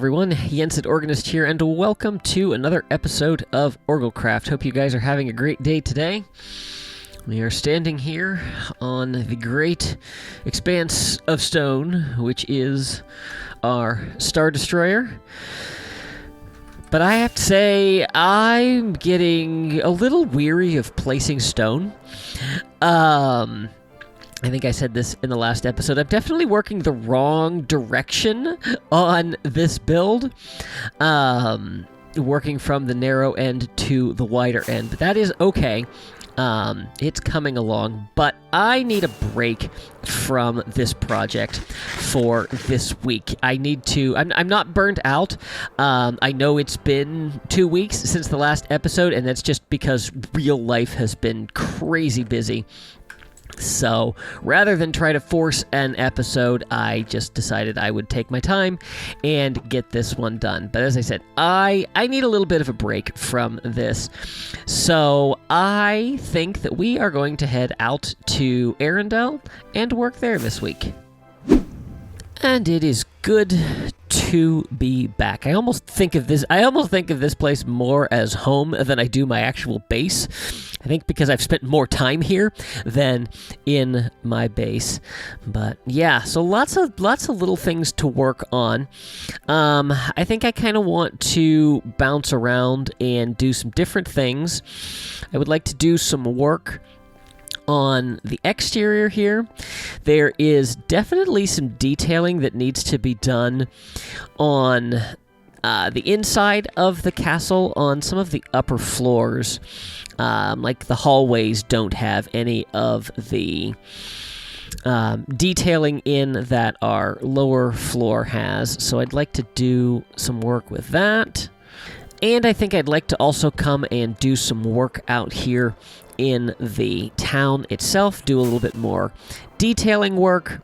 everyone, Yensid Organist here, and welcome to another episode of OrgelCraft. Hope you guys are having a great day today. We are standing here on the great expanse of stone, which is our Star Destroyer. But I have to say, I'm getting a little weary of placing stone. I think I said this in the last episode. I'm definitely working the wrong direction on this build. Working from the narrow end to the wider end. But that is okay. It's coming along. But I need a break from this project for this week. I need to... I'm not burnt out. I know it's been 2 weeks since the last episode, and that's just because real life has been crazy busy. So, rather than try to force an episode, I just decided I would take my time and get this one done. But as I said, I need a little bit of a break from this. So, I think that we are going to head out to Arendelle and work there this week. And it is good to be back. I almost think of this place more as home than I do my actual base. I think because I've spent more time here than in my base. But yeah, so lots of little things to work on. I think I kind of want to bounce around and do some different things. I would like to do some work on the exterior here. There is definitely some detailing that needs to be done on the inside of the castle, on some of the upper floors. Like the hallways don't have any of the detailing in that our lower floor has, so I'd like to do some work with that. And I think I'd like to also come and do some work out here in the town itself, do a little bit more detailing work.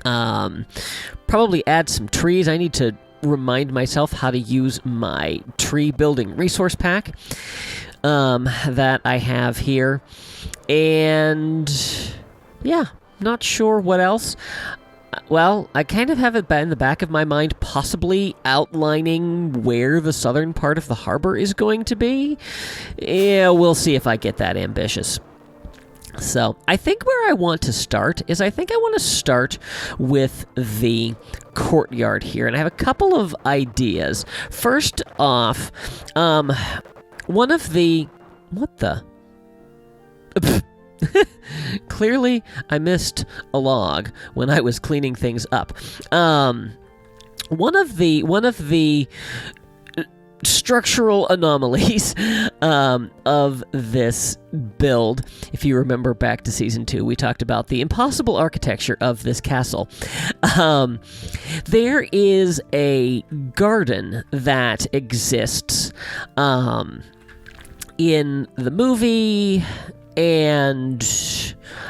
Probably add some trees. I need to remind myself how to use my tree building resource pack that I have here. And yeah, not sure what else. Well, I kind of have it in the back of my mind, possibly outlining where the southern part of the harbor is going to be. Yeah, we'll see if I get that ambitious. So, I think where I want to start is I want to start with the courtyard here. And I have a couple of ideas. First off, one of the... What the... Clearly, I missed a log when I was cleaning things up. One of the structural anomalies of this build, if you remember back to Season 2, we talked about the impossible architecture of this castle. There is a garden that exists in the movie, and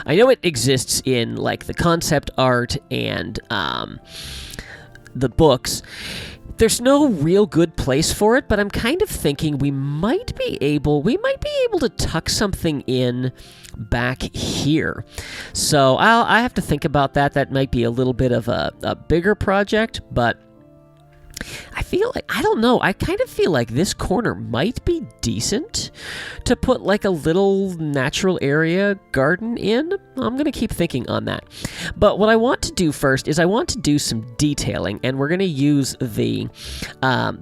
I know it exists in like the concept art and the books. There's no real good place for it, but I'm kind of thinking we might be able to tuck something in back here. So I have to think about that. That might be a little bit of a bigger project, but I don't know, I kind of feel like this corner might be decent to put like a little natural area garden in. I'm going to keep thinking on that. But what I want to do first is I want to do some detailing, and we're going to use the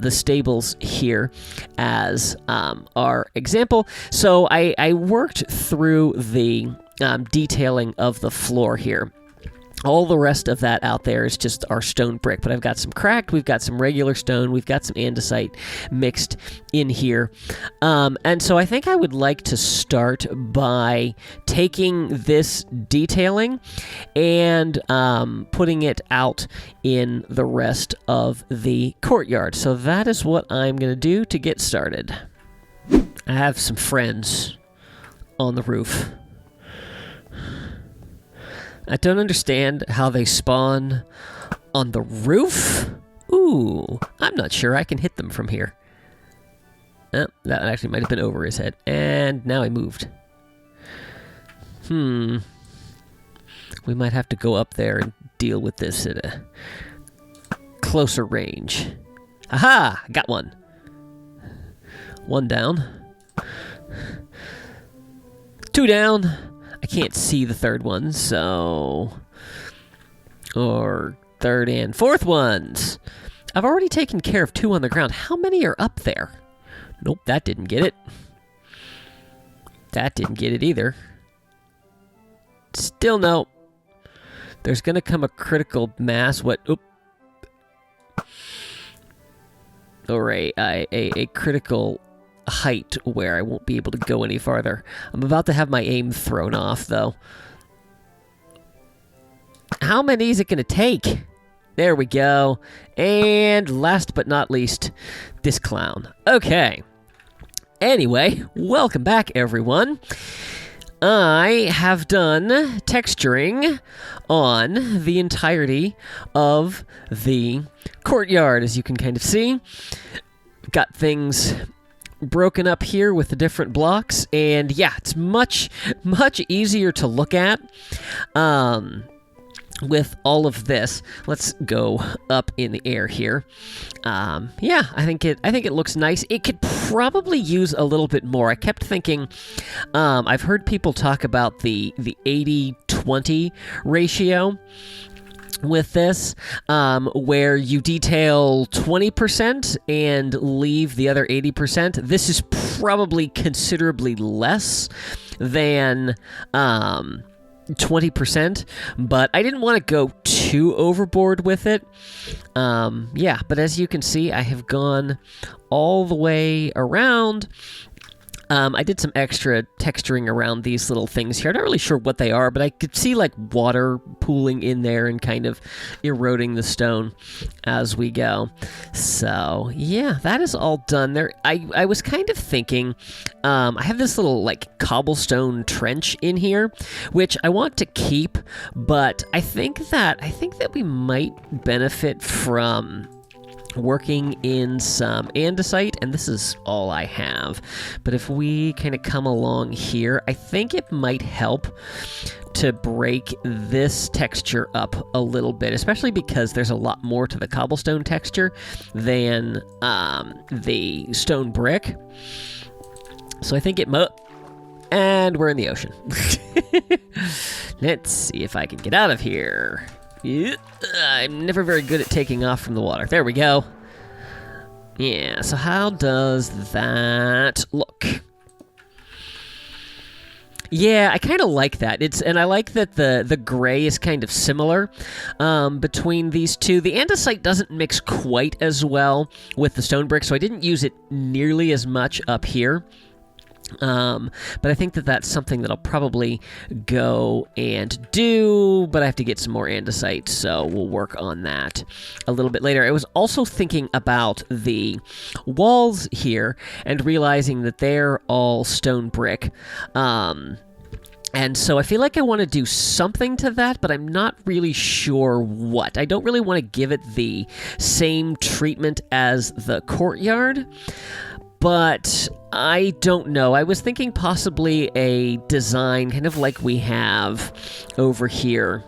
stables here as our example. So I worked through the detailing of the floor here. All the rest of that out there is just our stone brick, but I've got some cracked, we've got some regular stone, we've got some andesite mixed in here. And so I think I would like to start by taking this detailing and putting it out in the rest of the courtyard. So that is what I'm going to do to get started. I have some friends on the roof. I don't understand how they spawn on the roof. Ooh, I'm not sure I can hit them from here. Oh, that actually might have been over his head. And now he moved. We might have to go up there and deal with this at a closer range. Aha! Got one. One down. Two down. I can't see the third one, so... Or third and fourth ones. I've already taken care of two on the ground. How many are up there? Nope, that didn't get it. That didn't get it either. Still no. There's going to come a critical mass. What? Oop. Or a critical height where I won't be able to go any farther. I'm about to have my aim thrown off, though. How many is it going to take? There we go. And last but not least, this clown. Okay. Anyway, welcome back, everyone. I have done texturing on the entirety of the courtyard, as you can kind of see. Got things broken up here with the different blocks, and yeah, it's much easier to look at. With all of this, let's go up in the air here. Yeah, I think it looks nice. It could probably use a little bit more. I kept thinking, I've heard people talk about the 80-20 ratio with this, where you detail 20% and leave the other 80%. This is probably considerably less than 20%, but I didn't want to go too overboard with it. Yeah, but as you can see, I have gone all the way around. I did some extra texturing around these little things here. I'm not really sure what they are, but I could see like water pooling in there and kind of eroding the stone as we go. So yeah, that is all done there. I was kind of thinking, I have this little like cobblestone trench in here, which I want to keep, but I think that we might benefit from working in some andesite, and this is all I have. But if we kind of come along here, I think it might help to break this texture up a little bit, especially because there's a lot more to the cobblestone texture than the stone brick. So I think it might... And we're in the ocean. Let's see if I can get out of here. Yeah, I'm never very good at taking off from the water. There we go. Yeah, so how does that look? Yeah, I kind of like that. And I like that the gray is kind of similar between these two. The andesite doesn't mix quite as well with the stone brick, so I didn't use it nearly as much up here. But I think that that's something that I'll probably go and do, but I have to get some more andesite, so we'll work on that a little bit later. I was also thinking about the walls here and realizing that they're all stone brick. And so I feel like I want to do something to that, but I'm not really sure what. I don't really want to give it the same treatment as the courtyard, but I don't know. I was thinking possibly a design kind of like we have over here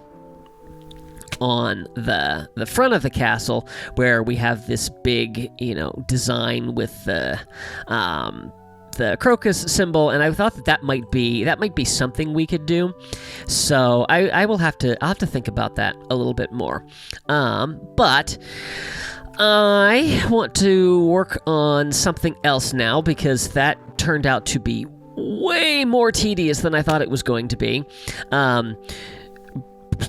on the front of the castle, where we have this big, design with the crocus symbol, and I thought that might be something we could do. So I'll have to think about that a little bit more. But I want to work on something else now, because that turned out to be way more tedious than I thought it was going to be.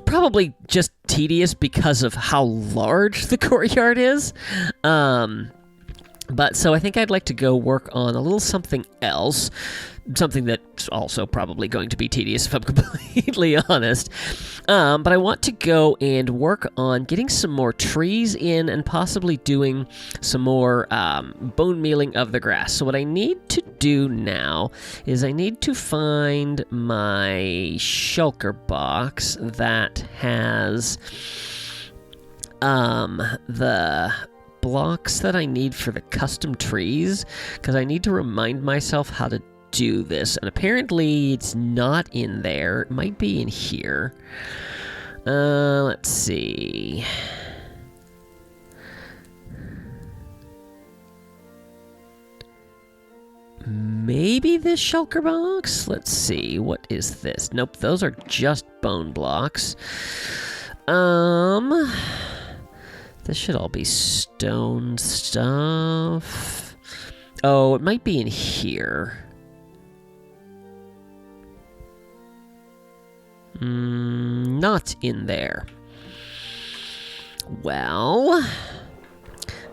Probably just tedious because of how large the courtyard is. But so I think I'd like to go work on a little something else. Something that's also probably going to be tedious, if I'm completely honest. But I want to go and work on getting some more trees in and possibly doing some more bone mealing of the grass. So what I need to do now is I need to find my shulker box that has the blocks that I need for the custom trees, because I need to remind myself how to do this, and apparently it's not in there. It might be in here. Let's see. maybe this shulker box? Let's see. What is this? Nope, those are just bone blocks. This should all be stone stuff. Oh, it might be in here. Not in there. Well, all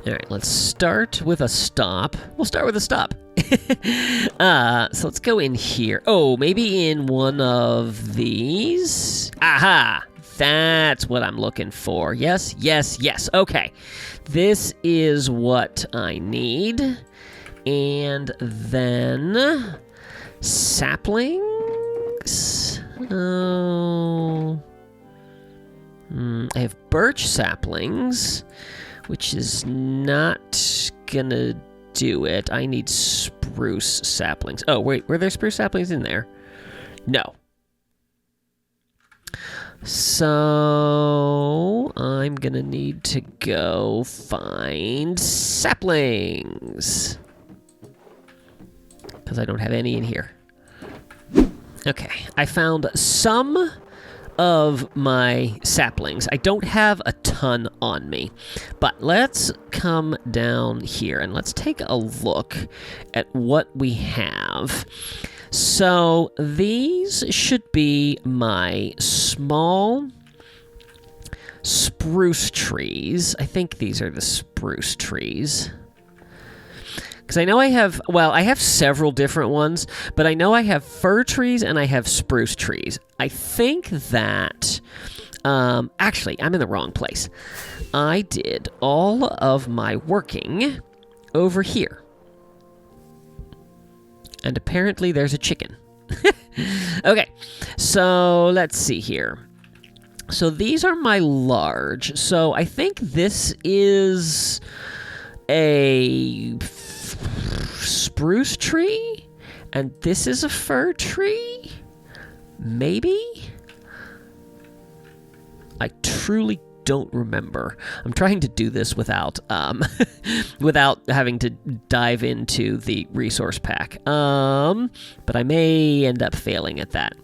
right, let's start with a stop. We'll start with a stop. So let's go in here. Oh, maybe in one of these. Aha! That's what I'm looking for. Yes, yes, yes. Okay. This is what I need. And then saplings. Oh. I have birch saplings, which is not gonna do it. I need spruce saplings. Oh, wait, were there spruce saplings in there? No. So I'm gonna need to go find saplings, because I don't have any in here. Okay, I found some of my saplings. I don't have a ton on me, but let's come down here and let's take a look at what we have. So these should be my small spruce trees. I think these are the spruce trees. Because I know I have, well, I have several different ones, but I know I have fir trees and I have spruce trees. I think that, actually, I'm in the wrong place. I did all of my working over here. And apparently there's a chicken. Okay, so let's see here. So these are my large. So I think this is a spruce tree, and this is a fir tree? Maybe? I truly don't remember. I'm trying to do this without without having to dive into the resource pack. But I may end up failing at that.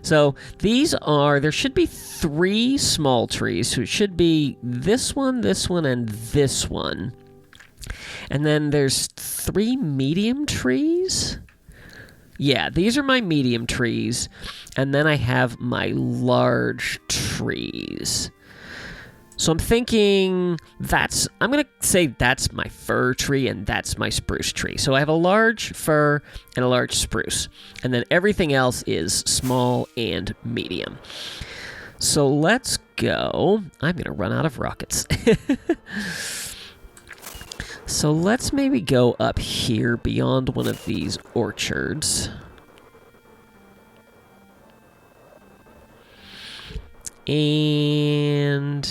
So these are, there should be 3 small trees. So it should be this one, and this one. And then there's 3 medium trees. Yeah, these are my medium trees. And then I have my large trees. So I'm thinking I'm going to say that's my fir tree and that's my spruce tree. So I have a large fir and a large spruce. And then everything else is small and medium. So let's go. I'm going to run out of rockets. So let's maybe go up here beyond one of these orchards. And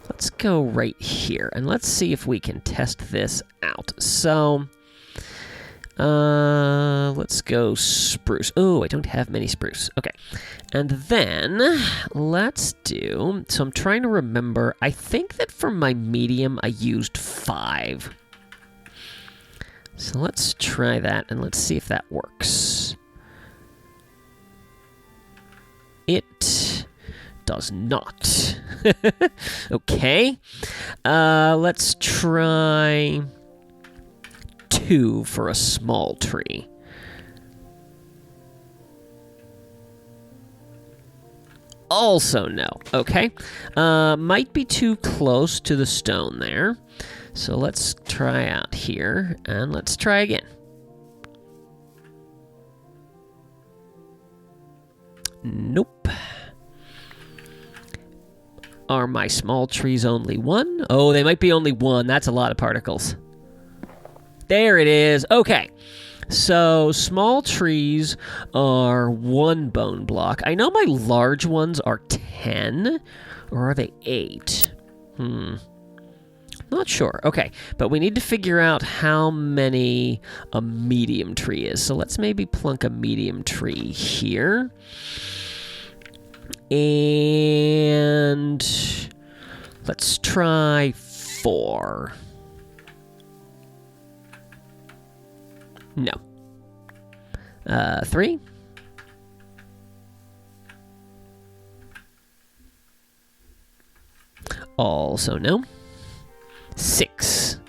let's go right here, and let's see if we can test this out. So, let's go spruce. Oh, I don't have many spruce. Okay. And then, let's do... So I'm trying to remember. I think that for my medium, I used 5. So let's try that, and let's see if that works. It does not. Okay. Let's try 2 for a small tree. Also no. Okay. Might be too close to the stone there. So let's try out here, and let's try again. Nope. Are my small trees only 1? Oh, they might be only 1. That's a lot of particles. There it is. Okay. So, small trees are 1 bone block. I know my large ones are 10. Or are they 8? Not sure. Okay. But we need to figure out how many a medium tree is. So, let's maybe plunk a medium tree here. And let's try 4. No. 3. Also no. 6.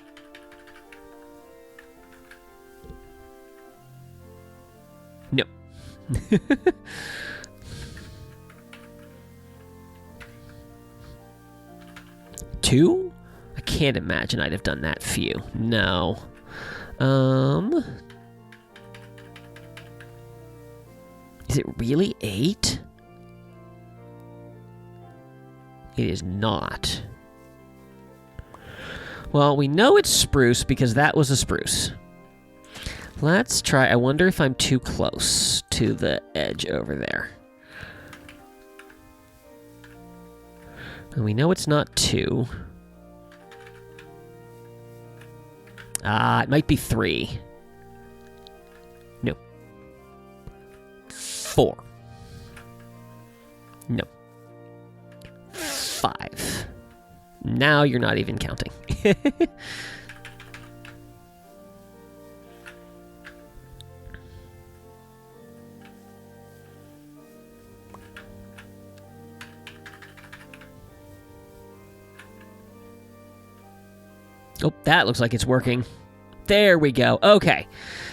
No. 2? I can't imagine I'd have done that few. No. Is it really 8? It is not. Well, we know it's spruce because that was a spruce. Let's try. I wonder if I'm too close to the edge over there. And we know it's not 2. It might be 3. No. 4. No. 5. Now you're not even counting. Oh, that looks like it's working. There we go. Okay.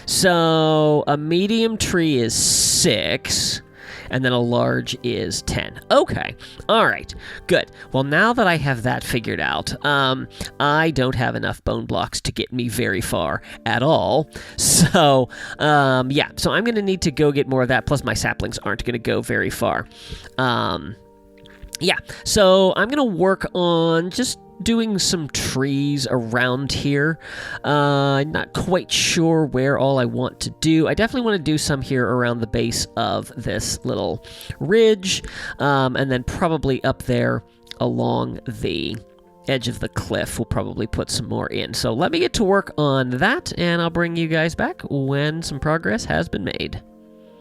So a medium tree is 6, and then a large is 10. Okay. All right. Good. Well, now that I have that figured out, I don't have enough bone blocks to get me very far at all. So, yeah. So I'm going to need to go get more of that, plus my saplings aren't going to go very far. Yeah. So I'm going to work on just doing some trees around here. I'm not quite sure where all I want to do. I definitely want to do some here around the base of this little ridge, and then probably up there along the edge of the cliff. We'll probably put some more in. So let me get to work on that, and I'll bring you guys back when some progress has been made.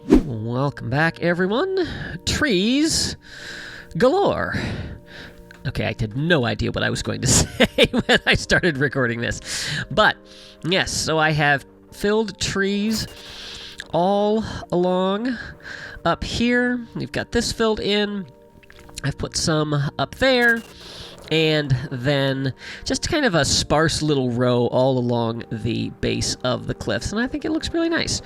Welcome back, everyone. Trees galore. Okay, I had no idea what I was going to say when I started recording this. But, yes, so I have filled trees all along up here. We've got this filled in. I've put some up there. And then just kind of a sparse little row all along the base of the cliffs. And I think it looks really nice.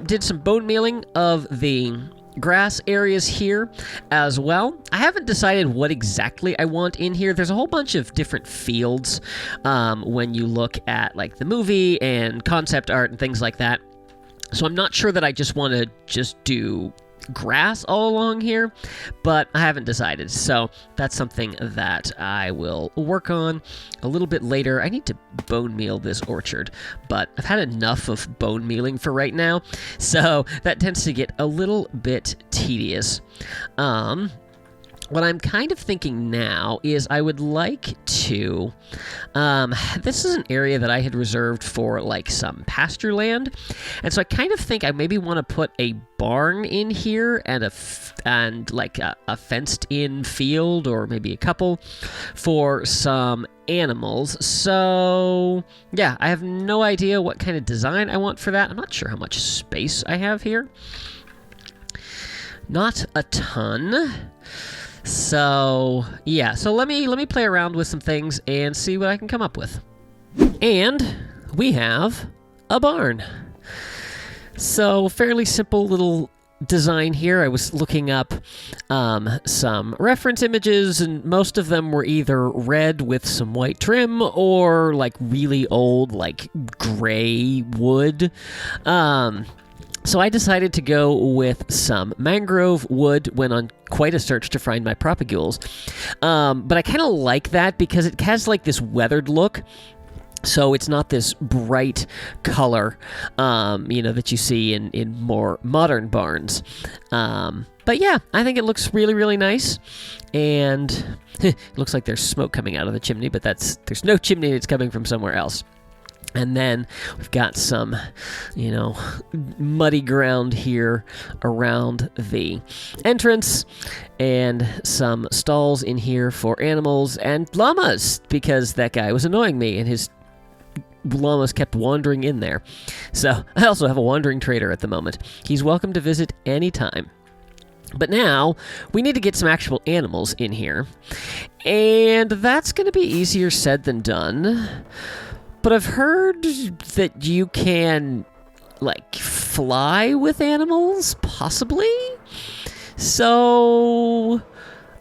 Did some bone mealing of the grass areas here as well. I haven't decided what exactly I want in here. There's a whole bunch of different fields when you look at like the movie and concept art and things like that. So I'm not sure that I just want to just do grass all along here, but I haven't decided. So that's something that I will work on a little bit later. I need to bone meal this orchard, but I've had enough of bone mealing for right now, so that tends to get a little bit tedious. What I'm kind of thinking now is I would like to, this is an area that I had reserved for like some pasture land, and so I kind of think I maybe want to put a barn in here and a fenced-in field, or maybe a couple, for some animals. So yeah, I have no idea what kind of design I want for that. I'm not sure how much space I have here. Not a ton. So, yeah, so let me play around with some things and see what I can come up with. And we have a barn. So, fairly simple little design here. I was looking up some reference images, and most of them were either red with some white trim or like really old, like gray wood. So I decided to go with some mangrove wood, went on quite a search to find my propagules. But I kind of like that because it has like this weathered look. So it's not this bright color, that you see in more modern barns. But yeah, I think it looks really, really nice. And it looks like there's smoke coming out of the chimney, but there's no chimney, it's coming from somewhere else. And then we've got some, muddy ground here around the entrance, and some stalls in here for animals and llamas, because that guy was annoying me, and his llamas kept wandering in there. So I also have a wandering trader at the moment. He's welcome to visit anytime. But now, we need to get some actual animals in here. And that's going to be easier said than done. But I've heard that you can, like, fly with animals, possibly? So,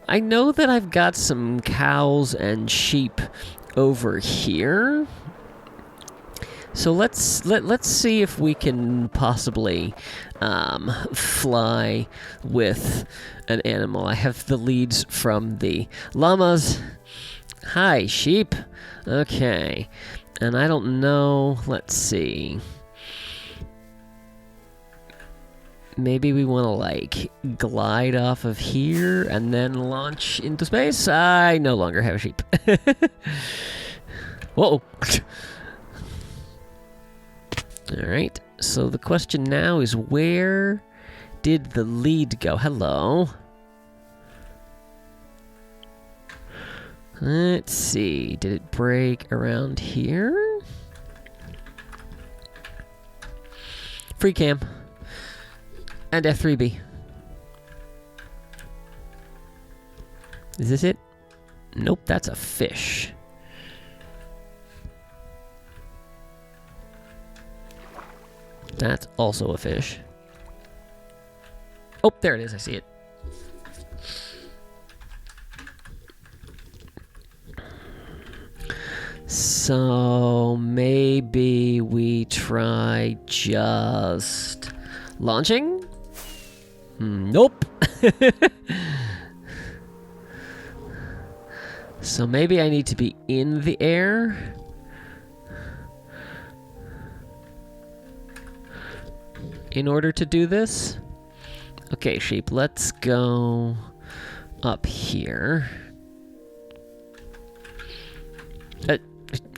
I know that I've got some cows and sheep over here. So let's see if we can possibly fly with an animal. I have the leads from the llamas. Hi, sheep. Okay. And I don't know. Let's see. Maybe we want to, like, glide off of here and then launch into space? I no longer have a sheep. Whoa. Alright, so the question now is, where did the lead go? Hello. Let's see, did it break around here? Free cam. And F3B. Is this it? Nope, that's a fish. That's also a fish. Oh, there it is. I see it. So maybe we try just launching? Nope. So maybe I need to be in the air. In order to do this? Okay, sheep, let's go up here.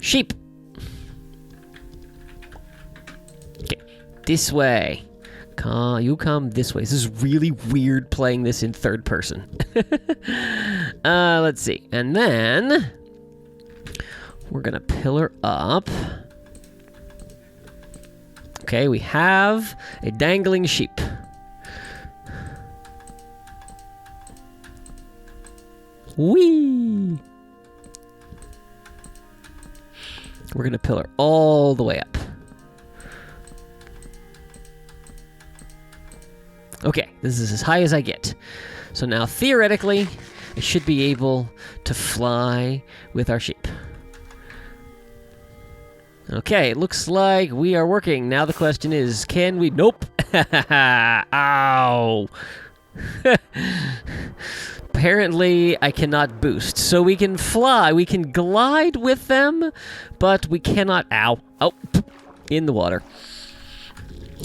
Sheep! Okay, this way. You come this way. This is really weird playing this in third person. Let's see. And then we're gonna pillar up. Okay, we have a dangling sheep. Whee! We're gonna pillar all the way up. Okay, this is as high as I get. So now, theoretically, I should be able to fly with our sheep. Okay, it looks like we are working. Now the question is, can we... Nope! Ow! Apparently, I cannot boost. So we can fly, we can glide with them, but we cannot... Ow! Oh! In the water.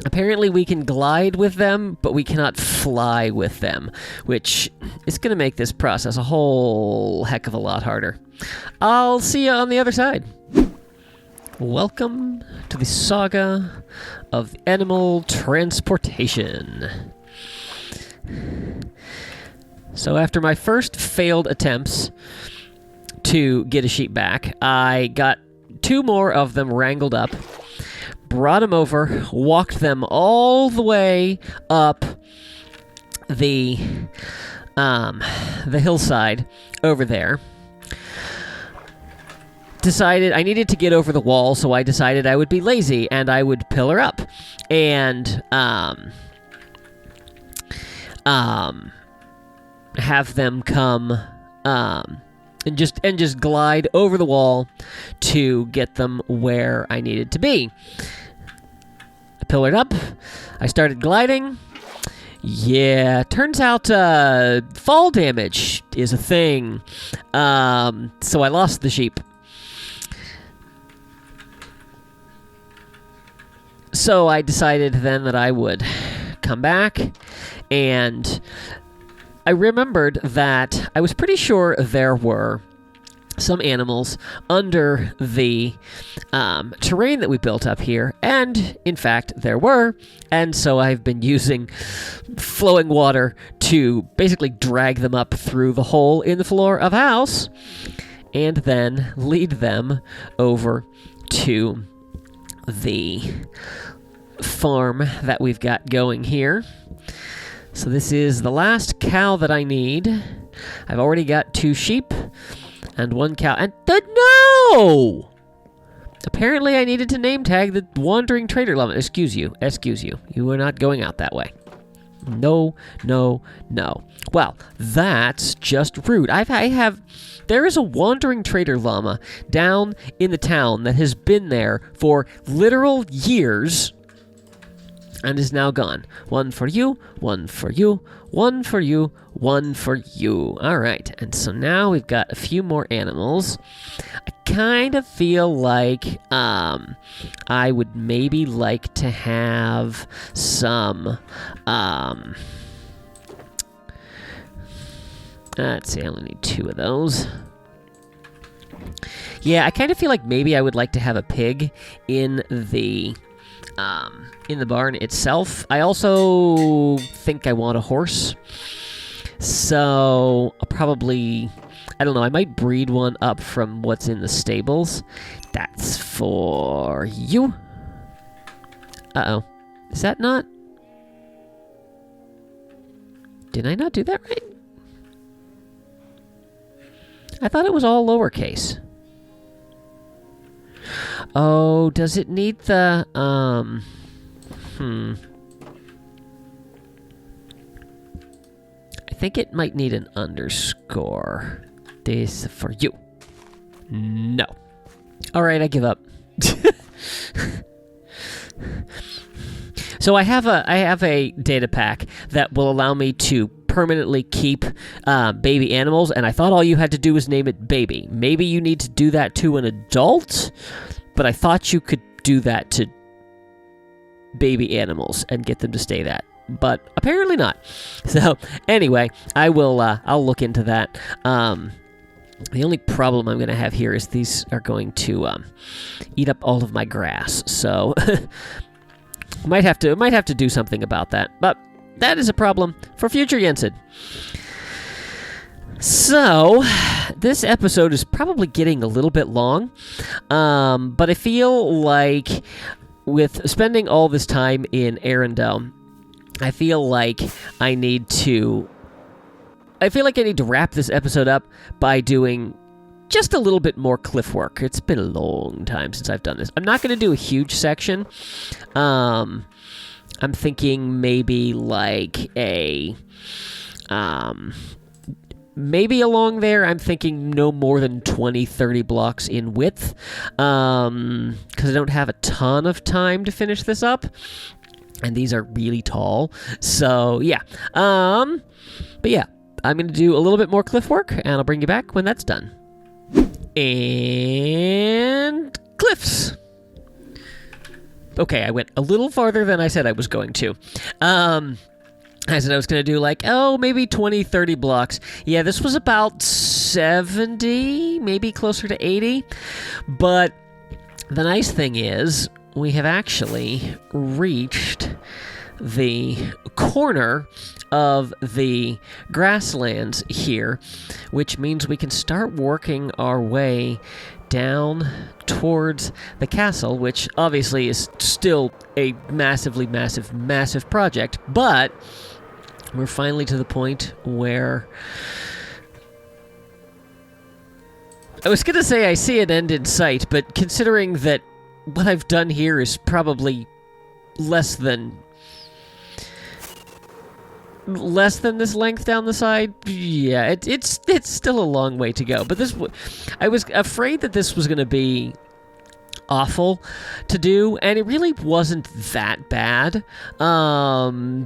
Apparently, we can glide with them, but we cannot fly with them, which is going to make this process a whole heck of a lot harder. I'll see you on the other side. Welcome to the saga of animal transportation. So after my first failed attempts to get a sheep back, I got 2 more of them wrangled up, brought them over, walked them all the way up the hillside over there. Decided I needed to get over the wall, so I decided I would be lazy and I would pillar up and have them come and just glide over the wall to get them where I needed to be. I pillared up. I started gliding. Yeah, turns out fall damage is a thing. So I lost the sheep. So I decided then that I would come back, and I remembered that I was pretty sure there were some animals under the terrain that we built up here, and in fact there were, and so I've been using flowing water to basically drag them up through the hole in the floor of a house, and then lead them over to the farm that we've got going here. So this is the last cow that I need. I've already got 2 sheep and 1 cow. And no! Apparently I needed to name tag the wandering trader llama. Excuse you. You are not going out that way. No. Well, that's just rude. There is a wandering trader llama down in the town that has been there for literal years and is now gone. 1 for you, 1 for you, 1 for you, 1 for you. All right, and so now we've got a few more animals. I kind of feel like I would maybe like to have some... let's see, I only need 2 of those. Yeah, I kind of feel like maybe I would like to have a pig in the barn itself. I also think I want a horse. So, I'll probably... I don't know, I might breed one up from what's in the stables. That's for you. Uh-oh. Is that not... Did I not do that right? I thought it was all lowercase. Oh, does it need the, I think it might need an underscore. This for you. No. Alright, I give up. So I have a data pack that will allow me to permanently keep baby animals, and I thought all you had to do was name it baby. Maybe you need to do that to an adult, but I thought you could do that to baby animals and get them to stay that. But apparently not. So anyway, I'll look into that. The only problem I'm going to have here is these are going to eat up all of my grass. So might have to do something about that. But that is a problem for future Yensid. So, this episode is probably getting a little bit long, but I feel like with spending all this time in Arendelle, I feel like I need to wrap this episode up by doing just a little bit more cliff work. It's been a long time since I've done this. I'm not going to do a huge section. I'm thinking maybe like maybe along there, I'm thinking no more than 20, 30 blocks in width, because I don't have a ton of time to finish this up, and these are really tall, so yeah. But yeah, I'm going to do a little bit more cliff work, and I'll bring you back when that's done. And cliffs! Okay, I went a little farther than I said I was going to. I said I was going to do like, maybe 20, 30 blocks. Yeah, this was about 70, maybe closer to 80. But the nice thing is, we have actually reached the corner of the grasslands here, which means we can start working our way down towards the castle, which obviously is still a massively massive project, but we're finally to the point where I was gonna say I see an end in sight, but considering that what I've done here is probably less than this length down the side, yeah, it's still a long way to go. But I was afraid that this was going to be awful to do, and it really wasn't that bad.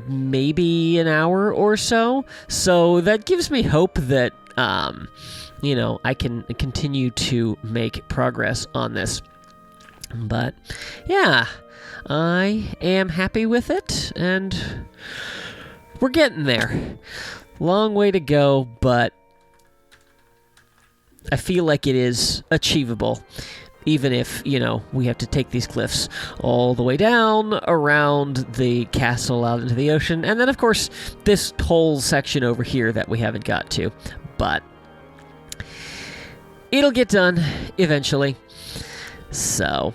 Maybe an hour or so. So that gives me hope that, I can continue to make progress on this. But, yeah, I am happy with it, and we're getting there. Long way to go, but I feel like it is achievable, even if, we have to take these cliffs all the way down, around the castle, out into the ocean, and then, of course, this whole section over here that we haven't got to. But it'll get done eventually. So,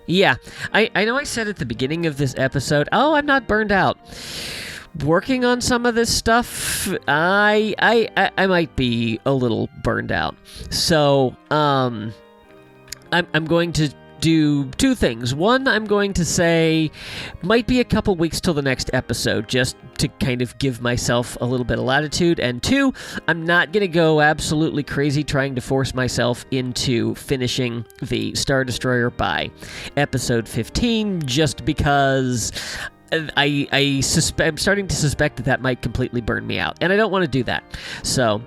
yeah, I know I said at the beginning of this episode, oh, I'm not burned out. Working on some of this stuff, I might be a little burned out. So, I'm going to do two things. One, I'm going to say might be a couple weeks till the next episode, just to kind of give myself a little bit of latitude. And two, I'm not going to go absolutely crazy trying to force myself into finishing the Star Destroyer by episode 15, just because I'm starting to suspect that might completely burn me out, and I don't want to do that. So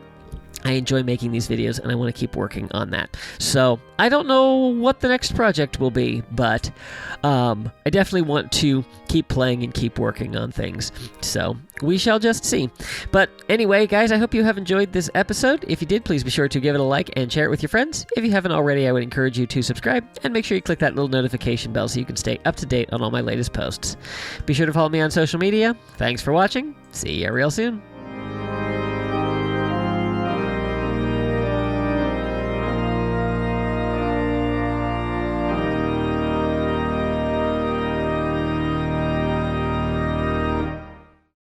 I enjoy making these videos, and I want to keep working on that. So I don't know what the next project will be, but I definitely want to keep playing and keep working on things. So we shall just see. But anyway, guys, I hope you have enjoyed this episode. If you did, please be sure to give it a like and share it with your friends. If you haven't already, I would encourage you to subscribe, and make sure you click that little notification bell so you can stay up to date on all my latest posts. Be sure to follow me on social media. Thanks for watching. See you real soon.